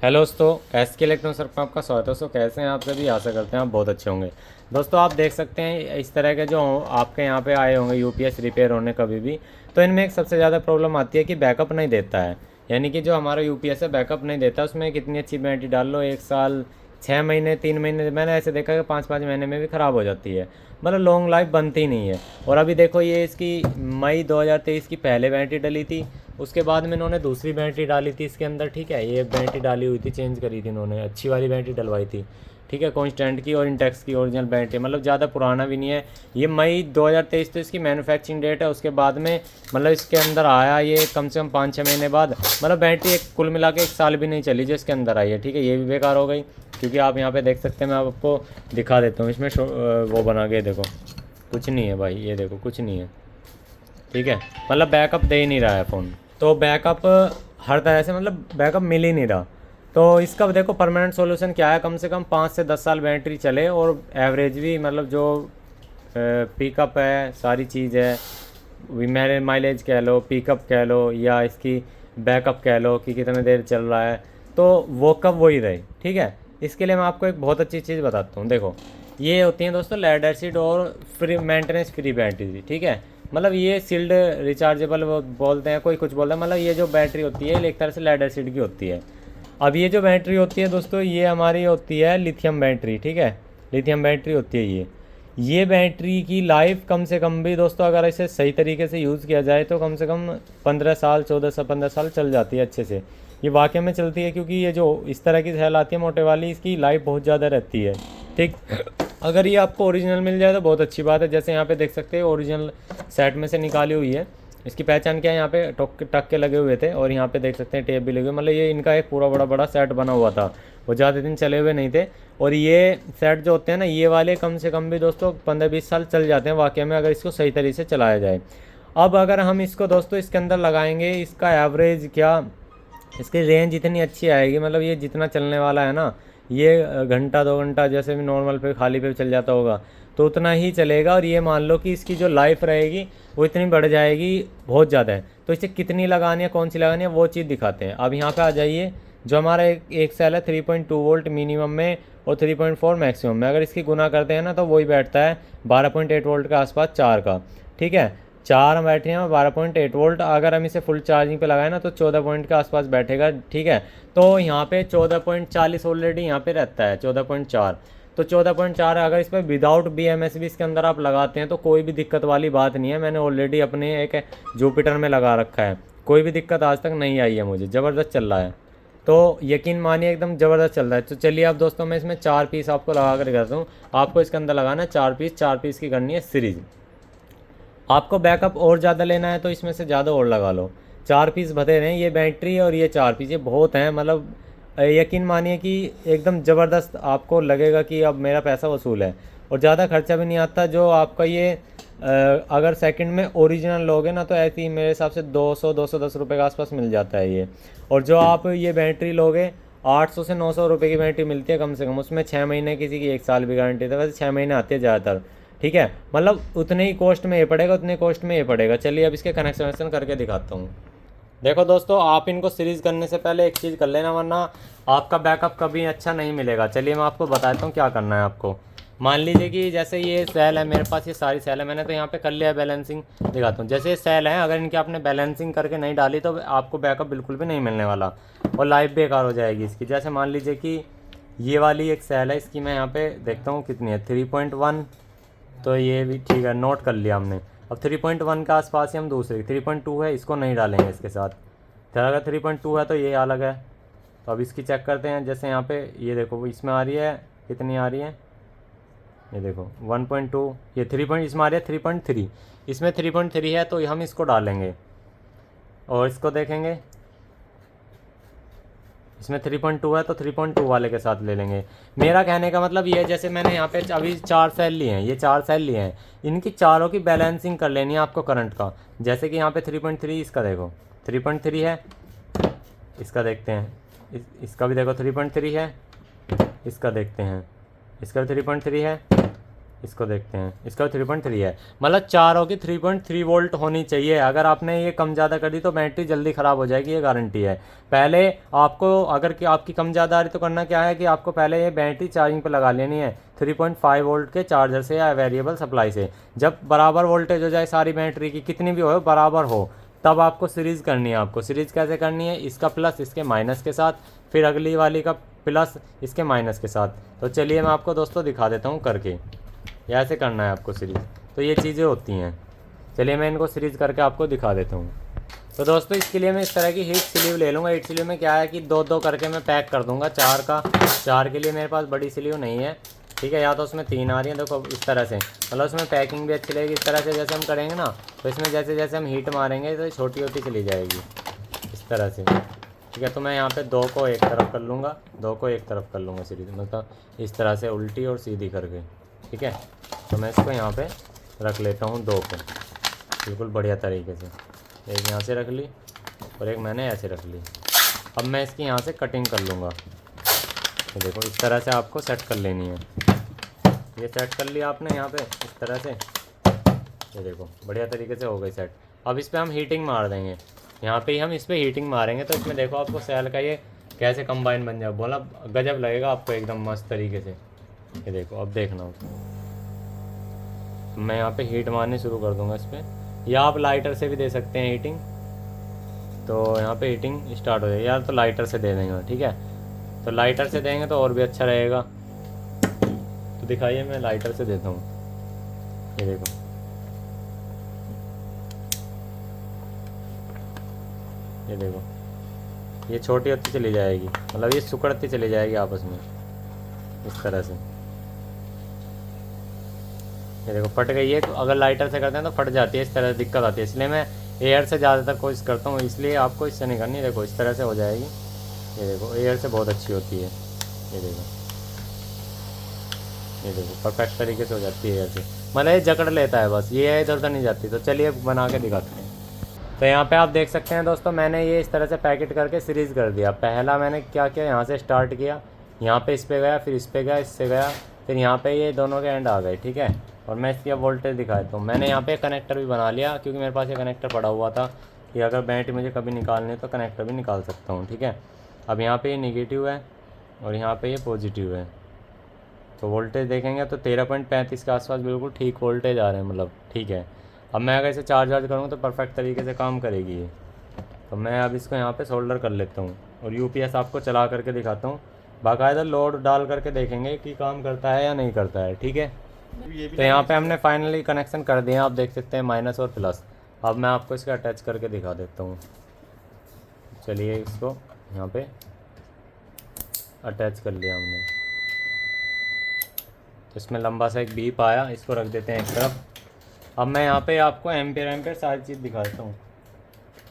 Hello दोस्तों, S के electronics sir में आपका स्वागत है। दोस्तों कैसे हैं आप सभी? आशा करते हैं आप बहुत अच्छे होंगे। दोस्तों आप देख सकते हैं इस तरह के जो आपके यहाँ पे आए होंगे यूपीएस रिपेयर होने कभी भी, तो इनमें एक सबसे ज़्यादा प्रॉब्लम आती है कि बैकअप नहीं देता है। यानी कि जो हमारा यूपीएस है बैकअप नहीं देता, उसमें कितनी अच्छी बैटरी डाल लो, 1 साल, 6 महीने, 3 महीने, मैंने ऐसे देखा कि 5-5 महीने में भी ख़राब हो जाती है। मतलब लॉन्ग लाइफ बनती ही नहीं है। और अभी देखो ये इसकी मई 2023 की पहले बैटरी डली थी, उसके बाद में इन्होंने दूसरी बैटरी डाली थी इसके अंदर। ठीक है, ये बैटरी डाली हुई थी, चेंज करी थी इन्होंने, अच्छी वाली बैटरी डलवाई थी। ठीक है, कॉन्स्टेंट की और इंटेक्स की ओरिजिनल बैटरी, मतलब ज़्यादा पुराना भी नहीं है। ये मई 2023 तो इसकी मैन्युफैक्चरिंग डेट है। उसके बाद में मतलब इसके अंदर आया ये कम से कम 5-6 महीने बाद, मतलब बैटरी एक कुल मिला के 1 साल भी नहीं चली जो इसके अंदर आई है। ठीक है, ये भी बेकार हो गई, क्योंकि आप यहाँ पे देख सकते हैं, मैं आपको दिखा देता हूँ इसमें वो बना के देखो, कुछ नहीं है भाई, ये देखो कुछ नहीं है। ठीक है, मतलब बैकअप दे ही नहीं रहा है फ़ोन। तो बैकअप हर तरह से मतलब बैकअप मिल ही नहीं रहा। तो इसका देखो परमानेंट सॉल्यूशन क्या है, कम से कम 5 से 10 साल बैटरी चले और एवरेज भी, मतलब जो पिकअप है, सारी चीज़ है, मेरे माइलेज कह लो, पिकअप कह लो, या इसकी बैकअप कह लो कि कितने देर चल रहा है, तो वो कब वही रहे। ठीक है, इसके लिए मैं आपको एक बहुत अच्छी चीज़ बताता हूँ। देखो ये होती हैं दोस्तों लेड एसिड और फ्री मेंटेनेंस फ्री बैटरी। ठीक है, मतलब ये सील्ड रिचार्जेबल बोलते हैं, कोई कुछ बोलता है, मतलब ये जो बैटरी होती है एक तरह से लेड एसिड की होती है। अब ये जो बैटरी होती है दोस्तों, ये हमारी होती है लिथियम बैटरी। ठीक है, लिथियम बैटरी होती है ये बैटरी की लाइफ कम से कम भी दोस्तों, अगर इसे सही तरीके से यूज़ किया जाए तो कम से कम 15 साल, 14 से 15 साल चल जाती है अच्छे से। ये वाकई में चलती है, क्योंकि ये जो इस तरह की सेल आती है मोटे वाली, इसकी लाइफ बहुत ज़्यादा रहती है। ठीक, अगर ये आपको ओरिजिनल मिल जाए तो बहुत अच्छी बात है। जैसे यहाँ पे देख सकते हैं ओरिजिनल सेट में से निकाली हुई है। इसकी पहचान क्या है, यहाँ पे टक्के लगे हुए थे और यहाँ पे देख सकते हैं टेप भी लगे हुए, मतलब ये इनका एक पूरा बड़ा बड़ा सेट बना हुआ था, वो ज़्यादा दिन चले हुए नहीं थे। और ये सेट जो होते हैं ना, ये वाले कम से कम भी दोस्तों 15-20 साल चल जाते हैं वाकई में, अगर इसको सही तरीके से चलाया जाए। अब अगर हम इसको दोस्तों इसके अंदर लगाएंगे, इसका एवरेज क्या, इसकी रेंज इतनी अच्छी आएगी, मतलब ये जितना चलने वाला है ना, ये घंटा 2 घंटा जैसे भी नॉर्मल पे खाली पे चल जाता होगा तो उतना ही चलेगा। और ये मान लो कि इसकी जो लाइफ रहेगी वो इतनी बढ़ जाएगी, बहुत ज़्यादा है। तो इसे कितनी लगानी है, कौन सी लगानी है, वो चीज़ दिखाते हैं। अब यहाँ पे आ जाइए, जो हमारा एक सेल है 3.2 वोल्ट मिनिमम में और 3.4 मैक्सिमम में, अगर इसकी गुना करते हैं ना तो वही बैठता है 12.8 वोल्ट के आसपास, 4 का। ठीक है, 4 बैटरियाँ में 12.8 वोल्ट, अगर हम इसे फुल चार्जिंग पे लगाए ना तो 14 पॉइंट के आसपास बैठेगा। ठीक है, तो यहाँ पे 14.40 ऑलरेडी यहाँ पे रहता है, 14.4। तो 14.4 अगर इस पर विदाउट BMS भी इसके अंदर आप लगाते हैं तो कोई भी दिक्कत वाली बात नहीं है। मैंने ऑलरेडी अपने एक जुपिटर में लगा रखा है, कोई भी दिक्कत आज तक नहीं आई है मुझे, ज़बरदस्त चल रहा है। तो यकीन मानिए एकदम ज़बरदस्त चल रहा है। तो चलिए अब दोस्तों मैं इसमें 4 पीस आपको लगा कर दिखाता हूँ। आपको इसके अंदर लगाना है 4 पीस, 4 पीस की करनी है सीरीज़। आपको बैकअप और ज़्यादा लेना है तो इसमें से ज़्यादा और लगा लो। 4 पीस भरे रहें, ये बैटरी और ये 4 पीस, ये बहुत हैं। मतलब यकीन मानिए कि एकदम ज़बरदस्त आपको लगेगा कि अब मेरा पैसा वसूल है, और ज़्यादा खर्चा भी नहीं आता। जो आपका ये अगर सेकंड में ओरिजिनल लोगे ना तो ऐसे ही मेरे हिसाब से 200-210 रुपये के आसपास मिल जाता है ये। और जो आप ये बैटरी लोगे 800 से 900 रुपये की बैटरी मिलती है कम से कम, उसमें 6 महीने, किसी की 1 साल भी गारंटी है, वैसे 6 महीने आती है ज़्यादातर। ठीक है, मतलब उतने ही कॉस्ट में ये पड़ेगा, उतने कॉस्ट में ये पड़ेगा। चलिए अब इसके कनेक्शन करके दिखाता हूँ। देखो दोस्तों, आप इनको सीरीज़ करने से पहले एक चीज़ कर लेना, वरना आपका बैकअप कभी अच्छा नहीं मिलेगा। चलिए मैं आपको बताता हूँ क्या करना है आपको। मान लीजिए कि जैसे ये सेल है मेरे पास, ये सारी सेल है, मैंने तो यहाँ पे कर लिया बैलेंसिंग, दिखाता हूँ। जैसे ये सेल है, अगर इनकी आपने बैलेंसिंग करके नहीं डाली तो आपको बैकअप बिल्कुल भी नहीं मिलने वाला और लाइफ बेकार हो जाएगी इसकी। जैसे मान लीजिए कि ये वाली एक सेल है, इसकी मैं यहाँ पे देखता हूँ कितनी है, 3.1। तो ये भी ठीक है, नोट कर लिया हमने। अब 3.1 के आसपास ही हम दूसरी 3.2 है, इसको नहीं डालेंगे इसके साथ। तो अगर 3.2 है तो ये अलग है। तो अब इसकी चेक करते हैं। जैसे यहाँ पे ये देखो, इसमें आ रही है, कितनी आ रही है, ये देखो 1.2, ये 3 पॉइंट, इसमें आ रही है 3.3, इसमें 3.3 है, तो हम इसको डालेंगे और इसको देखेंगे, इसमें 3.2 है तो 3.2 वाले के साथ ले लेंगे। मेरा कहने का मतलब ये है, जैसे मैंने यहाँ पे अभी 4 सेल लिए हैं, ये 4 सेल लिए हैं, इनकी चारों की बैलेंसिंग कर लेनी है आपको करंट का। जैसे कि यहाँ पे 3.3, इसका देखो 3.3 है, इसका देखते हैं, इसका भी देखो 3.3 है, इसका देखते हैं, इसका भी 3.3 है, इसको देखते हैं, इसका 3.3 है, मतलब चारों की 3.3 वोल्ट होनी चाहिए। अगर आपने ये कम ज़्यादा कर दी तो बैटरी जल्दी ख़राब हो जाएगी, ये गारंटी है। पहले आपको अगर कि आपकी कम ज़्यादा आ रही तो करना क्या है कि आपको पहले ये बैटरी चार्जिंग पर लगा लेनी है 3.5 वोल्ट के चार्जर से या वेरिएबल सप्लाई से। जब बराबर वोल्टेज हो जाए सारी बैटरी की, कितनी भी हो बराबर हो, तब आपको सीरीज़ करनी है। आपको सीरीज़ कैसे करनी है, इसका प्लस इसके माइनस के साथ, फिर अगली वाली का प्लस इसके माइनस के साथ। तो चलिए मैं आपको दोस्तों दिखा देता हूँ करके, ये ऐसे करना है आपको सीरीज़। तो ये चीज़ें होती हैं, चलिए मैं इनको सीरीज़ करके आपको दिखा देता हूँ। तो दोस्तों इसके लिए मैं इस तरह की हीट स्लीव ले लूँगा। हीट स्लीव में क्या है कि दो दो करके मैं पैक कर दूँगा, चार के लिए मेरे पास बड़ी स्लीव नहीं है, ठीक है। या तो उसमें 3 आ रही है, देखो इस तरह से, मतलब उसमें पैकिंग भी अच्छी लगेगी। इस तरह से जैसे हम करेंगे ना, तो इसमें जैसे जैसे हम हीट मारेंगे तो छोटी होती चली जाएगी इस तरह से, ठीक है। तो मैं यहाँ पे 2 को एक तरफ कर लूँगा, 2 को एक तरफ कर लूँगा सीरीज, मतलब इस तरह से उल्टी और सीधी करके, ठीक है। तो मैं इसको यहाँ पे रख लेता हूँ 2 को बिल्कुल बढ़िया तरीके से। एक यहाँ से रख ली और एक मैंने ऐसे रख ली। अब मैं इसकी यहाँ से कटिंग कर लूँगा। तो देखो इस तरह से आपको सेट कर लेनी है। ये सेट कर लिया आपने यहाँ पे इस तरह से, ये देखो बढ़िया तरीके से हो गई सेट। अब इस पर हम हीटिंग मार देंगे, यहाँ पे ही हम इस पर हीटिंग मारेंगे। तो इसमें देखो आपको सेल का ये कैसे कंबाइन बन जाए, बोला गजब लगेगा आपको एकदम मस्त तरीके से। ये देखो अब देखना, मैं यहाँ पे हीट मारनी शुरू कर दूँगा इस पर, या आप लाइटर से भी दे सकते हैं हीटिंग। तो यहाँ पे हीटिंग स्टार्ट हो जाएगी, यार तो लाइटर से दे देंगे, ठीक है। तो लाइटर से देंगे तो और भी अच्छा रहेगा। तो दिखाइए, मैं लाइटर से देता हूँ, ये देखो, ये देखो ये छोटी होती चली जाएगी, मतलब ये सिकुड़ती चली जाएगी आपस में इस तरह से। ये देखो फट गई है, अगर लाइटर से करते हैं तो फट जाती है, इस तरह से दिक्कत आती है। इसलिए मैं एयर से ज़्यादातर कोशिश करता हूँ, इसलिए आपको इससे नहीं करनी। देखो इस तरह से हो जाएगी, ये देखो एयर से बहुत अच्छी होती है। ये देखो, ये देखो परफेक्ट तरीके से हो जाती है एयर से, मतलब ये जकड़ लेता है बस, ये इधर उधर नहीं जाती। तो चलिए बना के दिखाते हैं। तो यहाँ पे आप देख सकते हैं दोस्तों, मैंने ये इस तरह से पैकेट करके सीरीज़ कर दिया। पहला मैंने क्या किया, यहाँ से स्टार्ट किया, यहाँ पे इस पे गया, फिर इस पे गया, इससे गया, फिर यहाँ पे ये दोनों के एंड आ गए, ठीक है। और मैं इसकी अब वोल्टेज दिखाता हूँ। मैंने यहाँ पे कनेक्टर भी बना लिया, क्योंकि मेरे पास ये कनेक्टर पड़ा हुआ था कि अगर बैटरी मुझे कभी निकालनी है तो कनेक्टर भी निकाल सकता हूँ, ठीक है। अब यहाँ पर ये निगेटिव है और यहाँ पर ये पॉजिटिव है। तो वोल्टेज देखेंगे तो 13.35 के आसपास बिल्कुल ठीक वोल्टेज आ रहे हैं, मतलब ठीक है। अब मैं अगर इसे चार्ज करूँगा तो परफेक्ट तरीके से काम करेगी ये। तो मैं अब इसको यहाँ पे सोल्डर कर लेता हूँ और यूपीएस आपको चला करके दिखाता हूँ। बाकायदा लोड डाल करके देखेंगे कि काम करता है या नहीं करता है, ठीक है। तो यहाँ पे हमने फाइनली कनेक्शन कर दिया, आप देख सकते हैं माइनस और प्लस। अब मैं आपको इसका अटैच करके दिखा देता हूँ। चलिए इसको यहाँ पे अटैच कर लिया हमने। तो इसमें लंबा सा एक बीप आया, इसको रख देते हैं एक तरफ। अब मैं यहाँ पे आपको एम्पेयर सारी चीज़ दिखाता हूँ।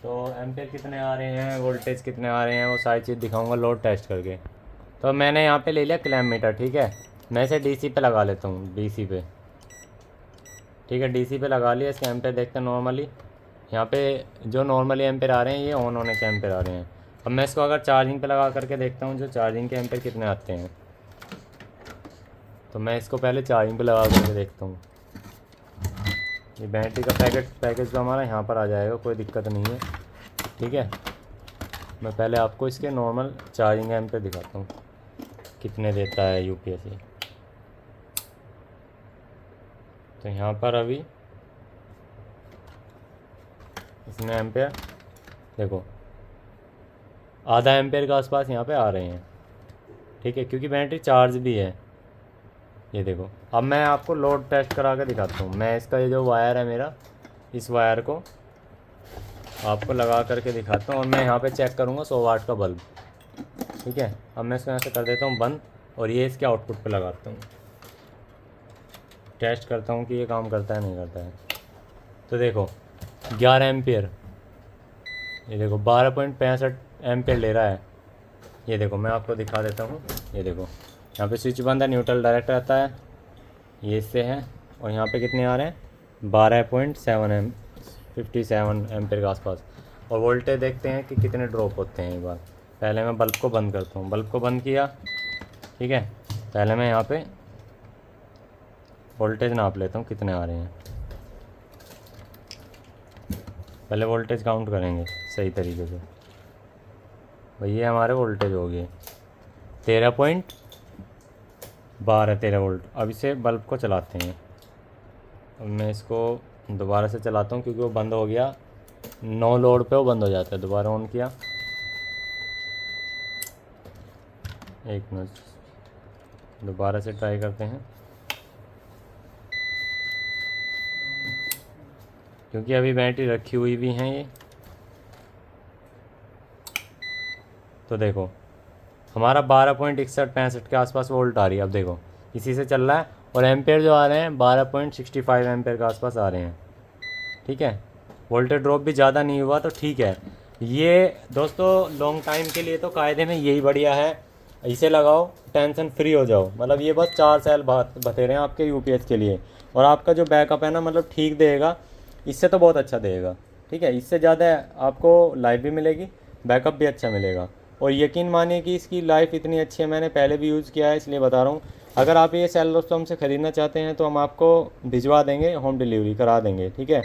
तो एम्पेयर कितने आ रहे हैं, वोल्टेज कितने आ रहे हैं, वो सारी चीज़ दिखाऊंगा लोड टेस्ट करके। तो मैंने यहाँ पे ले लिया क्लैम्प मीटर, ठीक है। मैं इसे डीसी पे लगा लेता हूँ, डीसी पे, ठीक है। डीसी पे लगा लिया, इसके एम्पेयर देखते हैं नॉर्मली। यहाँ पे जो नॉर्मली एम्पेयर आ रहे हैं ये ऑन होने के एम्पेयर आ रहे हैं। अब मैं इसको अगर चार्जिंग पे लगा करके देखता हूँ जो चार्जिंग के एम्पेयर कितने आते हैं। तो मैं इसको पहले चार्जिंग पे लगा करके देखता हूँ। ये बैटरी का पैकेज तो हमारा यहाँ पर आ जाएगा, कोई दिक्कत नहीं है, ठीक है। मैं पहले आपको इसके नॉर्मल चार्जिंग एम्पेयर दिखाता हूँ कितने देता है यूपीएस ये। तो यहाँ पर अभी इसमें एम्पेयर देखो आधा एम्पेयर के आसपास यहाँ पे आ रहे हैं, ठीक है, क्योंकि बैटरी चार्ज भी है। ये देखो अब मैं आपको लोड टेस्ट करा के दिखाता हूँ। मैं इसका ये जो वायर है मेरा, इस वायर को आपको लगा करके दिखाता हूँ और मैं यहाँ पे चेक करूँगा 100 वाट का बल्ब, ठीक है। अब मैं इसको यहाँ से कर देता हूँ बंद और ये इसके आउटपुट पे लगाता हूँ, टेस्ट करता हूँ कि ये काम करता है नहीं करता है। तो देखो 11 एम्पियर, ये देखो 12.65 एम्पियर ले रहा है। ये देखो मैं आपको दिखा देता हूँ, ये देखो यहाँ पे स्विच बंद है, न्यूट्रल डायरेक्ट रहता है, ये इससे है। और यहाँ पे कितने आ रहे हैं 57 एम्पियर के आसपास। और वोल्टेज देखते हैं कि कितने ड्रॉप होते हैं एक बार। पहले मैं बल्ब को बंद करता हूँ, बल्ब को बंद किया, ठीक है। पहले मैं यहाँ पे वोल्टेज नाप लेता हूँ कितने आ रहे हैं। पहले वोल्टेज काउंट करेंगे सही तरीके से। भाई ये हमारे वोल्टेज हो गए 13 वोल्ट। अब इसे बल्ब को चलाते हैं। अब मैं इसको दोबारा से चलाता हूँ क्योंकि वो बंद हो गया, नो लोड पे वो बंद हो जाता है। दोबारा ऑन किया, एक मिनट दोबारा से ट्राई करते हैं क्योंकि अभी बैटरी रखी हुई भी हैं ये। तो देखो हमारा 12.6165 के आसपास वोल्ट आ रही है। अब देखो इसी से चल रहा है और एम्पेयर जो आ रहे हैं 12.65 एम्पेयर के आसपास आ रहे हैं। ठीक है, वोल्टेज ड्रॉप भी ज़्यादा नहीं हुआ तो ठीक है। ये दोस्तों लॉन्ग टाइम के लिए तो कायदे में यही बढ़िया है। इसे लगाओ, टेंशन फ्री हो जाओ। मतलब ये बस 4 साल बतेरे हैं आपके यूपीएस के लिए। और आपका जो बैकअप है ना, मतलब ठीक देगा, इससे तो बहुत अच्छा देगा। ठीक है, इससे ज़्यादा आपको लाइफ भी मिलेगी, बैकअप भी अच्छा मिलेगा। और यकीन मानिए कि इसकी लाइफ इतनी अच्छी है, मैंने पहले भी यूज़ किया है इसलिए बता रहा हूँ। अगर आप ये सेल दोस्तों हमसे ख़रीदना चाहते हैं तो हम आपको भिजवा देंगे, होम डिलीवरी करा देंगे। ठीक है,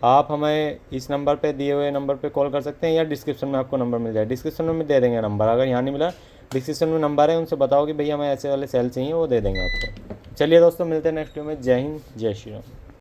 आप हमें इस नंबर पे, दिए हुए नंबर पे कॉल कर सकते हैं या डिस्क्रिप्शन में आपको नंबर मिल जाए। डिस्क्रिप्शन में दे देंगे नंबर, अगर यहाँ नहीं मिला डिस्क्रिप्शन में नंबर है, उनसे बताओ कि भैया हमें ऐसे वाले सेल चाहिए, वो दे देंगे आपको। चलिए दोस्तों, मिलते हैं नेक्स्ट वीडियो में। जय हिंद, जय श्री राम।